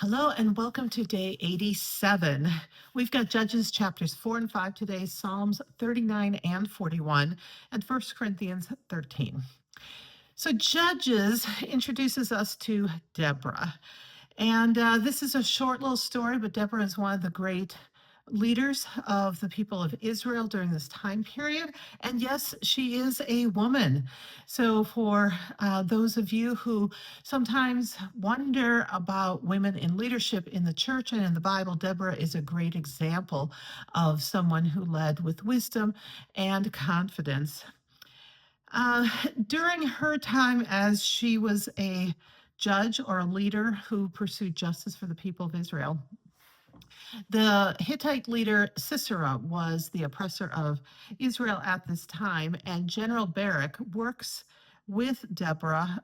Hello and welcome to day 87. We've got Judges chapters 4 and 5 today, Psalms 39 and 41, and 1 Corinthians 13. So, Judges introduces us to Deborah. And this is a short little story, but Deborah is one of the great leaders of the people of Israel during this time period. And yes, she is a woman. So, for those of you who sometimes wonder about women in leadership in the church and in the Bible, Deborah is a great example of someone who led with wisdom and confidence. Uh, During her time as she was a judge or a leader who pursued justice for the people of Israel, the Hittite leader Sisera was the oppressor of Israel at this time, and General Barak works with Deborah.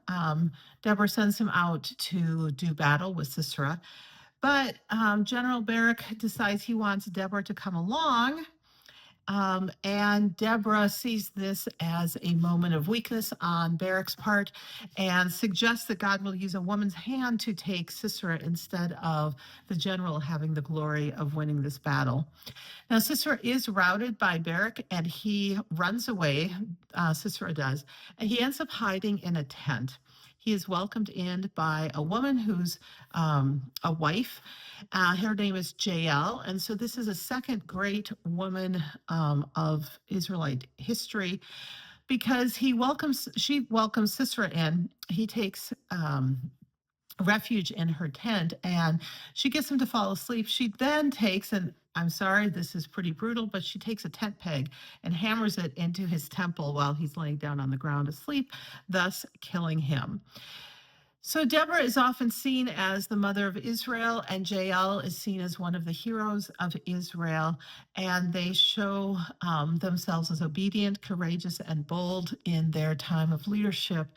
Deborah sends him out to do battle with Sisera, but General Barak decides he wants Deborah to come along, and Deborah sees this as a moment of weakness on Barak's part and suggests that God will use a woman's hand to take Sisera instead of the general having the glory of winning this battle. Now, Sisera is routed by Barak and he runs away. Sisera does, and he ends up hiding in a tent. He is welcomed in by a woman who's a wife. Her name is Jael. And so this is a second great woman of Israelite history because she welcomes Sisera in. He takes refuge in her tent and she gets him to fall asleep. She then takes, and I'm sorry, this is pretty brutal, but she takes a tent peg and hammers it into his temple while he's laying down on the ground asleep, thus killing him. So Deborah is often seen as the mother of Israel, and Jael is seen as one of the heroes of Israel, and they show themselves as obedient, courageous, and bold in their time of leadership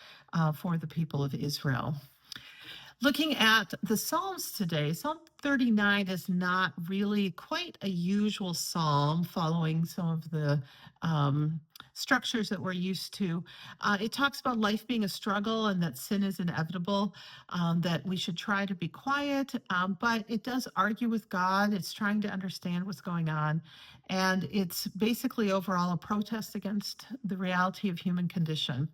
for the people of Israel. Looking at the Psalms today, Psalm 39 is not really quite a usual psalm following some of the structures that we're used to. It talks about life being a struggle and that sin is inevitable, that we should try to be quiet, but it does argue with God. It's trying to understand what's going on. And it's basically overall a protest against the reality of human condition.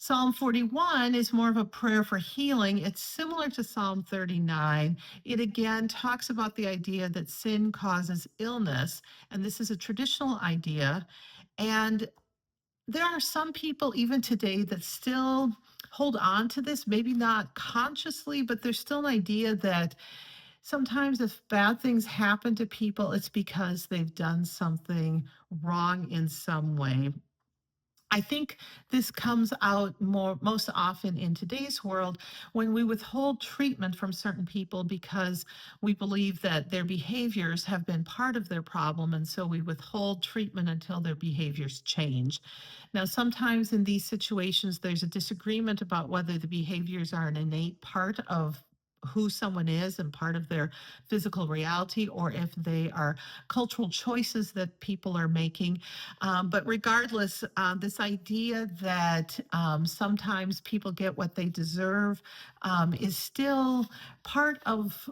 Psalm 41 is more of a prayer for healing. It's similar to Psalm 39. It again talks about the idea that sin causes illness, and this is a traditional idea. And there are some people, even today, that still hold on to this, maybe not consciously, but there's still an idea that sometimes if bad things happen to people, it's because they've done something wrong in some way. I think this comes out most often in today's world when we withhold treatment from certain people because we believe that their behaviors have been part of their problem, and so we withhold treatment until their behaviors change. Now, sometimes in these situations, there's a disagreement about whether the behaviors are an innate part of who someone is and part of their physical reality, or if they are cultural choices that people are making. But regardless, this idea that sometimes people get what they deserve is still part of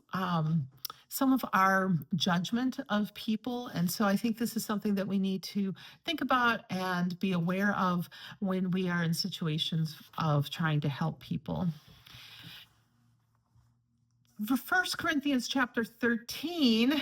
some of our judgment of people. And so I think this is something that we need to think about and be aware of when we are in situations of trying to help people. First Corinthians chapter 13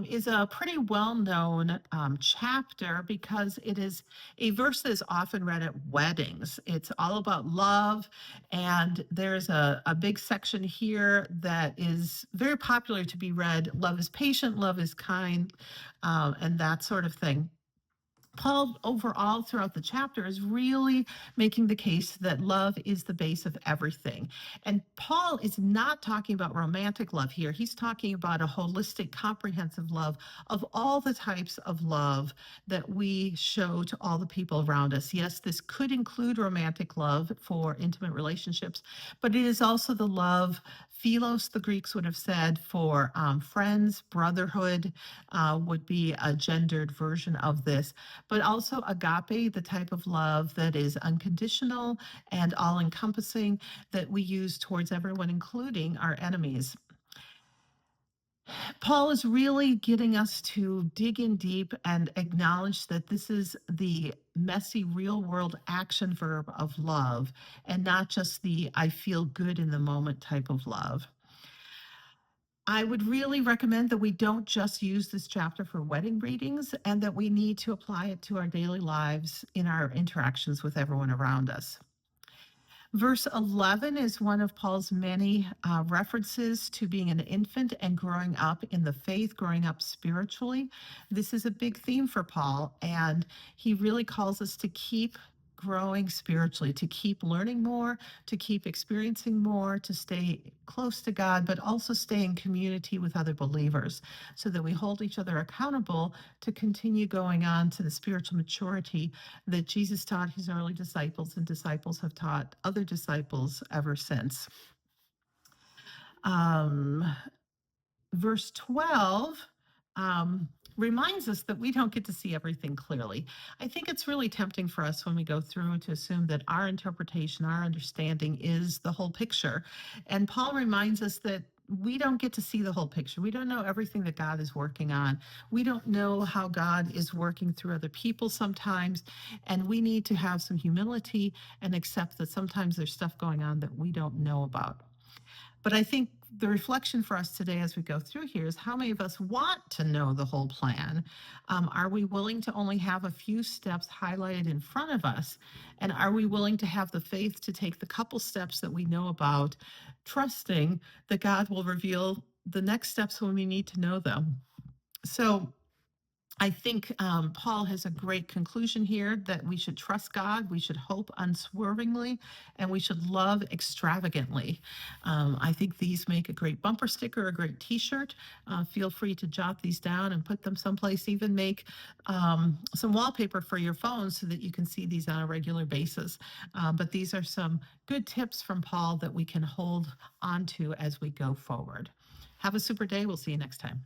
is a pretty well-known chapter because it is a verse that is often read at weddings. It's all about love, and there's a big section here that is very popular to be read. Love is patient, love is kind, and that sort of thing. Paul, overall, throughout the chapter, is really making the case that love is the base of everything. And Paul is not talking about romantic love here. He's talking about a holistic, comprehensive love of all the types of love that we show to all the people around us. Yes, this could include romantic love for intimate relationships, but it is also the love, philos, the Greeks would have said, for friends. Brotherhood would be a gendered version of this, but also agape, the type of love that is unconditional and all encompassing that we use towards everyone, including our enemies. Paul is really getting us to dig in deep and acknowledge that this is the messy, real world action verb of love and not just the I feel good in the moment type of love. I would really recommend that we don't just use this chapter for wedding readings and that we need to apply it to our daily lives in our interactions with everyone around us. Verse 11 is one of Paul's many references to being an infant and growing up in the faith, growing up spiritually. This is a big theme for Paul, and he really calls us to keep growing spiritually, to keep learning more, to keep experiencing more, to stay close to God, but also stay in community with other believers so that we hold each other accountable to continue going on to the spiritual maturity that Jesus taught his early disciples, and disciples have taught other disciples ever since. Um, Verse 12 reminds us that we don't get to see everything clearly. I think it's really tempting for us when we go through to assume that our interpretation, our understanding is the whole picture. And Paul reminds us that we don't get to see the whole picture. We don't know everything that God is working on. We don't know how God is working through other people sometimes. And we need to have some humility and accept that sometimes there's stuff going on that we don't know about. But I think the reflection for us today as we go through here is how many of us want to know the whole plan? Are we willing to only have a few steps highlighted in front of us? And are we willing to have the faith to take the couple steps that we know about, trusting that God will reveal the next steps when we need to know them? So I think Paul has a great conclusion here that we should trust God, we should hope unswervingly, and we should love extravagantly. I think these make a great bumper sticker, a great T-shirt. Feel free to jot these down and put them someplace. Even make some wallpaper for your phone so that you can see these on a regular basis. But these are some good tips from Paul that we can hold on to as we go forward. Have a super day. We'll see you next time.